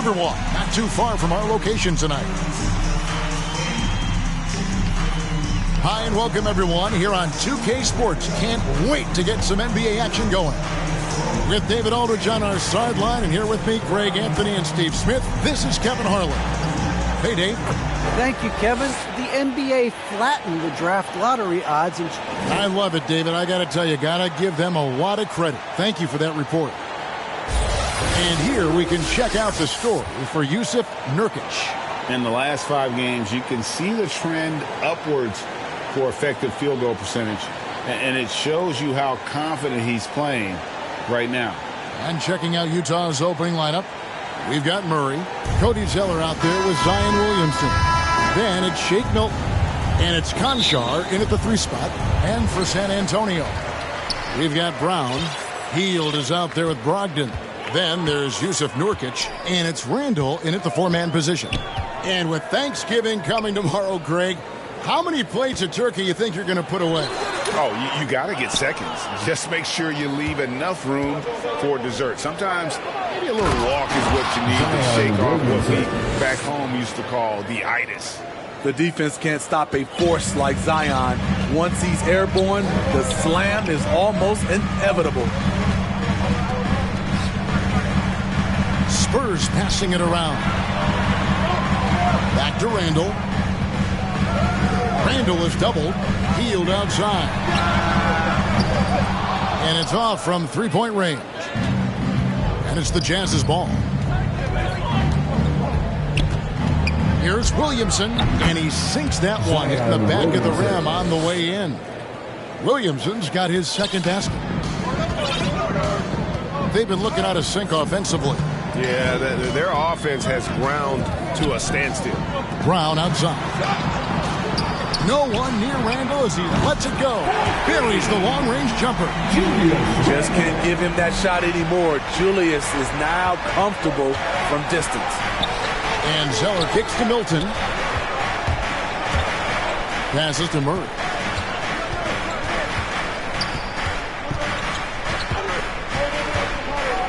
Riverwalk, not too far from our location tonight. Hi and welcome everyone here on 2K Sports. Can't wait to get some NBA action going. With David Aldridge on our sideline, and here with me, Greg Anthony and Steve Smith, this is Kevin Harlan. Hey, Dave. Thank you, Kevin. The NBA flattened the draft lottery odds. I love it, David. I got to tell you, got to give them a lot of credit. Thank you for that report. And here we can check out the story for Jusuf Nurkic. In the last 5 games, you can see the trend upwards for effective field goal percentage. And it shows you how confident he's playing right now. And checking out Utah's opening lineup, we've got Murray, Cody Zeller out there with Zion Williamson. Then it's Shake Milton, and it's Conchar in at the 3 spot. And for San Antonio, we've got Brown. Hield is out there with Brogdon. Then there's Jusuf Nurkic, and it's Randle in at the 4-man position. And with Thanksgiving coming tomorrow, Greg, how many plates of turkey you think you're going to put away? Oh, you got to get seconds. Just make sure you leave enough room for dessert. Sometimes maybe a little walk is what you need to shake off what we back home used to call the itis. The defense can't stop a force like Zion. Once he's airborne, the slam is almost inevitable. Spurs passing it around. Back to Randle. Randle is doubled. Hield outside. And it's off from 3-point range. And it's the Jazz's ball. Here's Williamson, and he sinks that one in the back of the rim on the way in. Williamson's got his second basket. They've been looking out of sync offensively. Yeah, their offense has ground to a standstill. Brown outside. No one near Randle as he lets it go. Buries the long-range jumper. Just can't give him that shot anymore. Julius is now comfortable from distance. And Zeller kicks to Milton. Passes to Murray.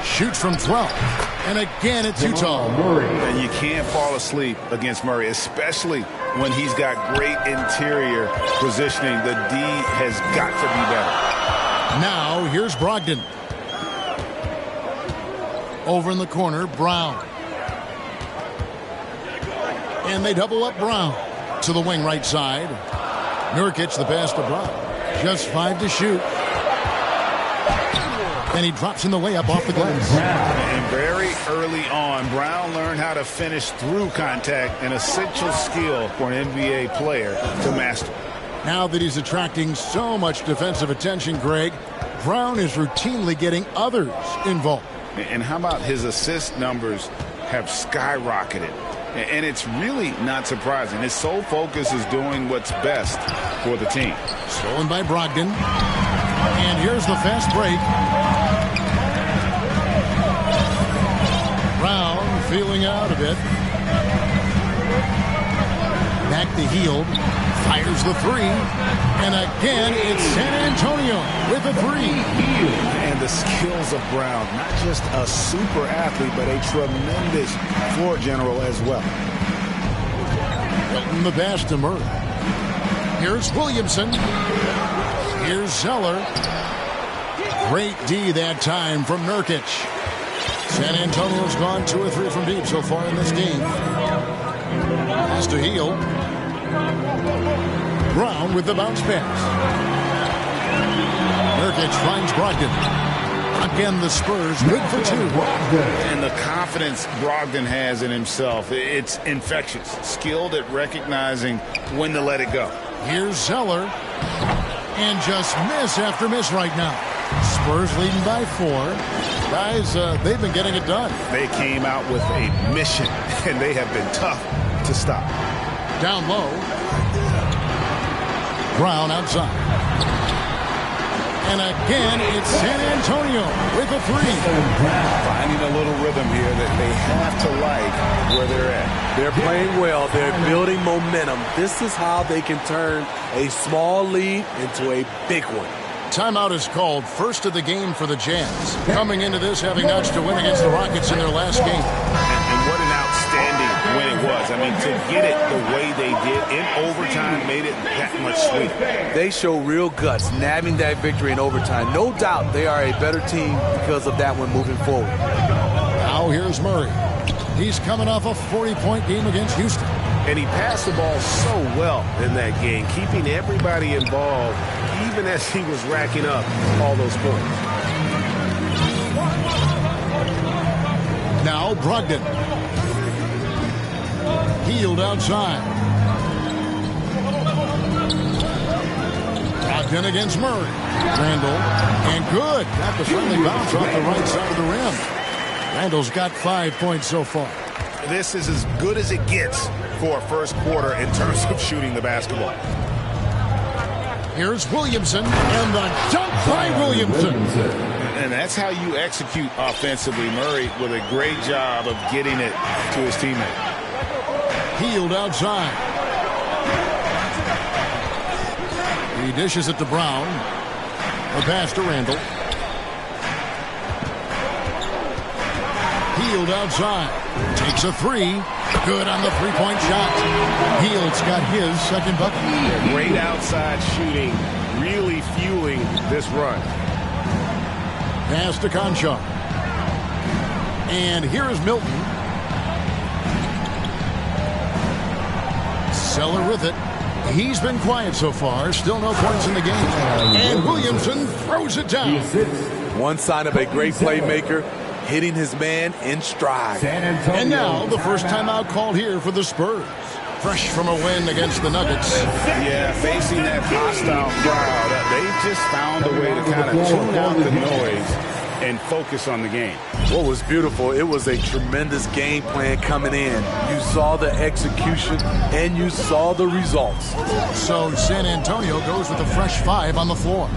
Shoots from 12. And again, it's Utah. And you can't fall asleep against Murray, especially when he's got great interior positioning. The D has got to be better. Now, here's Brogdon. Over in the corner, Brown. And they double up Brown to the wing right side. Nurkic, the pass to Brown. Just 5 to shoot. And he drops in the layup off the glass. And very early on, Brown learned how to finish through contact, an essential skill for an NBA player to master. Now that he's attracting so much defensive attention, Greg, Brown is routinely getting others involved. And how about his assist numbers have skyrocketed? And it's really not surprising. His sole focus is doing what's best for the team. Stolen by Brogdon. And here's the fast break. Brown feeling out a bit. Back to Hield. Fires the 3. And again, it's San Antonio with a 3. And the skills of Brown, not just a super athlete, but a tremendous floor general as well. Milton the pass to Murray. Here's Williamson. Here's Zeller. Great D that time from Nurkic. San Antonio's gone 2 or 3 from deep so far in this game. Pass to Hield. Brown with the bounce pass. Nurkic finds Brogdon. Again, the Spurs good for 2. And the confidence Brogdon has in himself, it's infectious. Skilled at recognizing when to let it go. Here's Zeller. And just miss after miss right now. Spurs leading by 4. Guys, they've been getting it done. They came out with a mission, and they have been tough to stop. Down low. Brown outside. And again, it's San Antonio with a 3. Finding a little rhythm here that they have to like where they're at. They're playing well. They're building momentum. This is how they can turn a small lead into a big one. Timeout is called, first of the game for the Jazz. Coming into this, having notched a win against the Rockets in their last game. And what an I mean, to get it the way they did in overtime made it that much sweeter. They show real guts, nabbing that victory in overtime. No doubt they are a better team because of that one moving forward. Now here's Murray. He's coming off a 40-point game against Houston. And he passed the ball so well in that game, keeping everybody involved, even as he was racking up all those points. Now Brogdon. Healed outside. Brogdon against Murray. Randle. And good. Got the friendly bounce off the right side of the rim. Randle's got 5 points so far. This is as good as it gets for a first quarter in terms of shooting the basketball. Here's Williamson, and the dunk by Williamson. And that's how you execute offensively. Murray with a great job of getting it to his teammate. Healed outside. He dishes it to Brown. The pass to Randle. Healed outside. Takes a three. Good on the three-point shot. Hield's got his second bucket. Great outside shooting, really fueling this run. Pass to Conchar. And here is Milton. Seller with it. He's been quiet so far. Still no points in the game. And Williamson throws it down. One sign of a great playmaker, hitting his man in stride. And now the first timeout called here for the Spurs. Fresh from a win against the Nuggets. Yeah, facing that hostile crowd, they've just found a way to kind of tune out the noise and focus on the game. What was beautiful, it was a tremendous game plan coming in. You saw the execution and you saw the results. So San Antonio goes with a fresh 5 on the floor.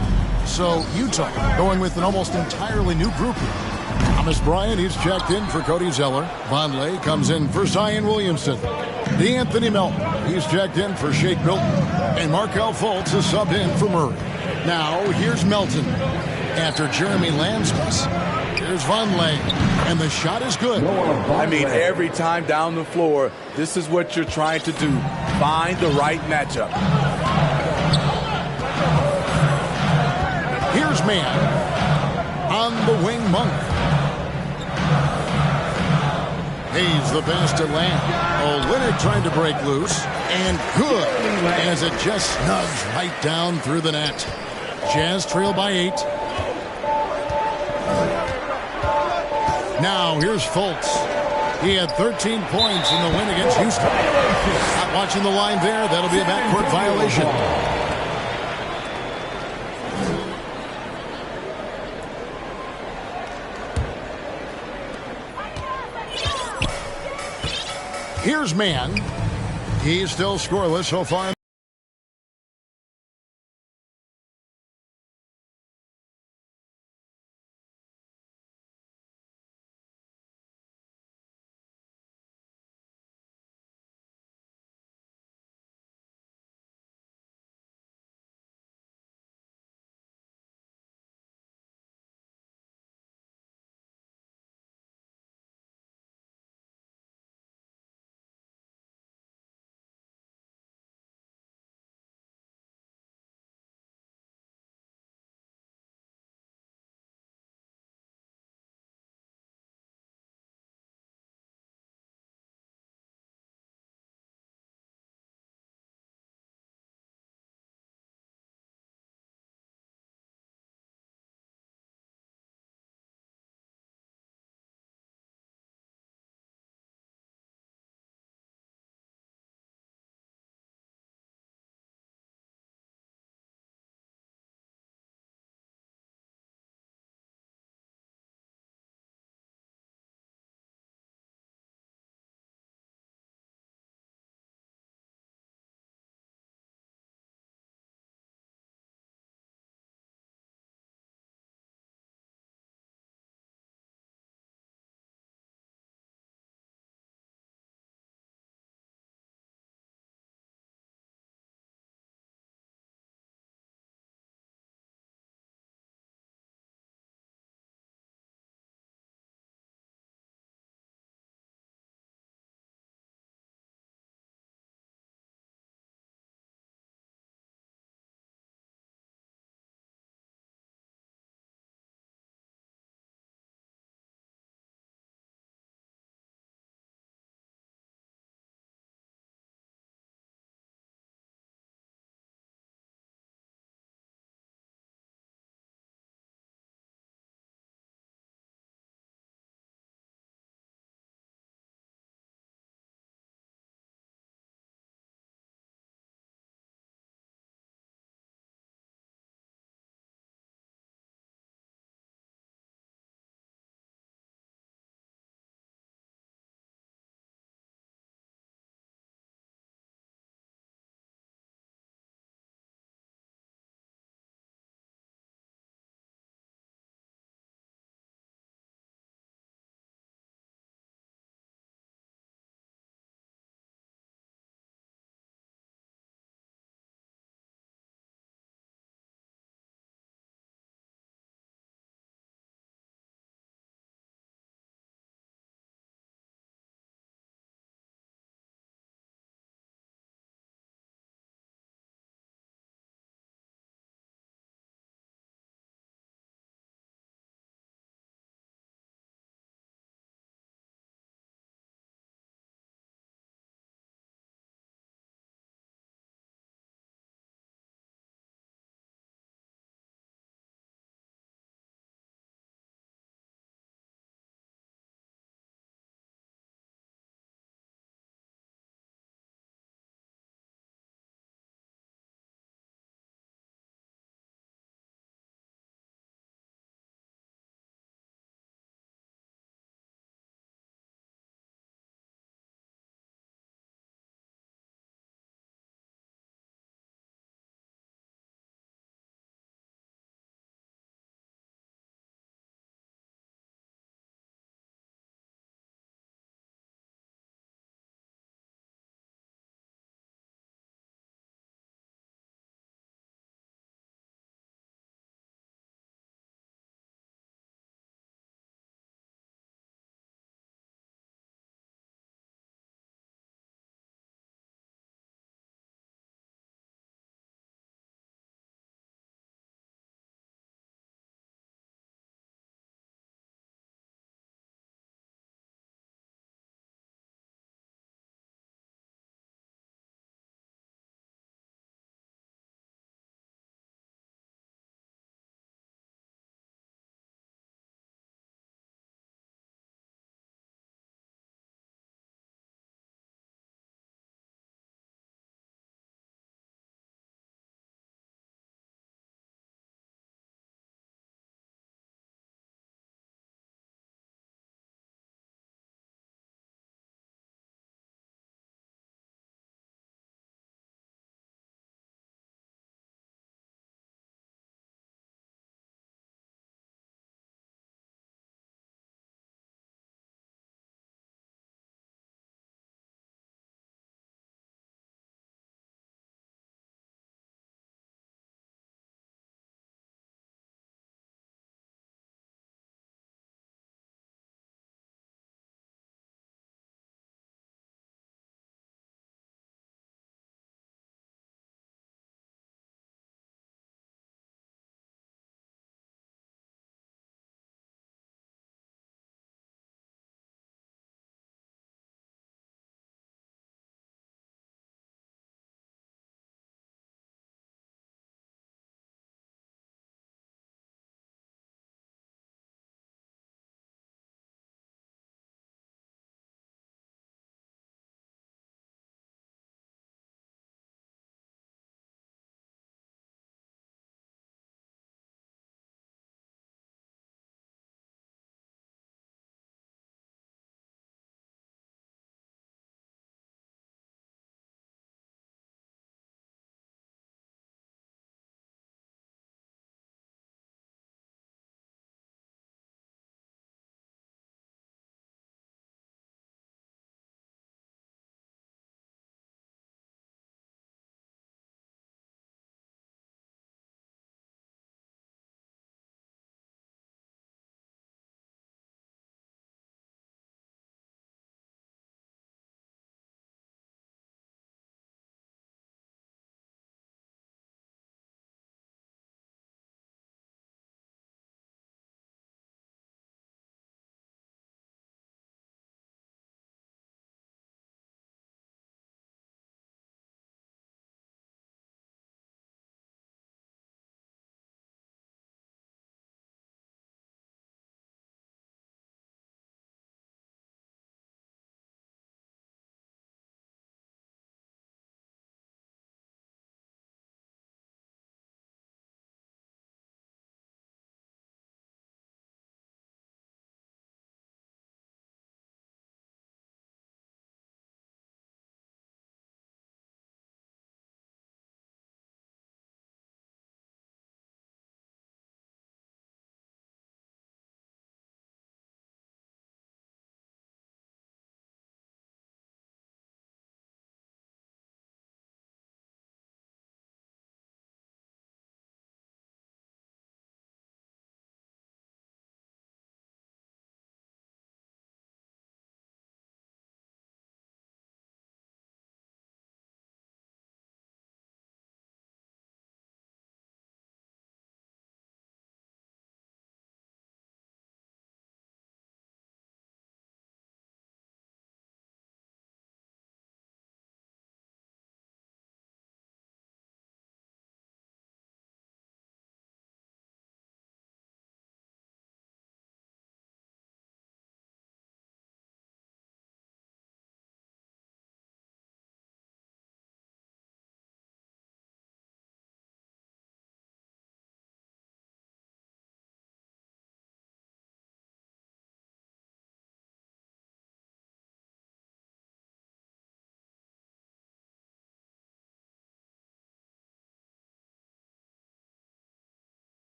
So Utah going with an almost entirely new group here. Thomas Bryant, he's checked in for Cody Zeller. Vonleh comes in for Zion Williamson. DeAnthony Melton, he's checked in for Shake Milton. And Markelle Fultz is subbed in for Murray. Now, here's Melton. After Jeremy Lansmus, here's Vonleh. And the shot is good. I mean, every time down the floor, this is what you're trying to do. Find the right matchup. Here's man. On the wing, Monk. Hayes the pass to Lamb. Olynyk trying to break loose. And good as it just snugs right down through the net. Jazz trail by 8. Now here's Fultz. He had 13 points in the win against Houston. Not watching the line there. That'll be a backcourt violation. Here's man. He's still scoreless so far.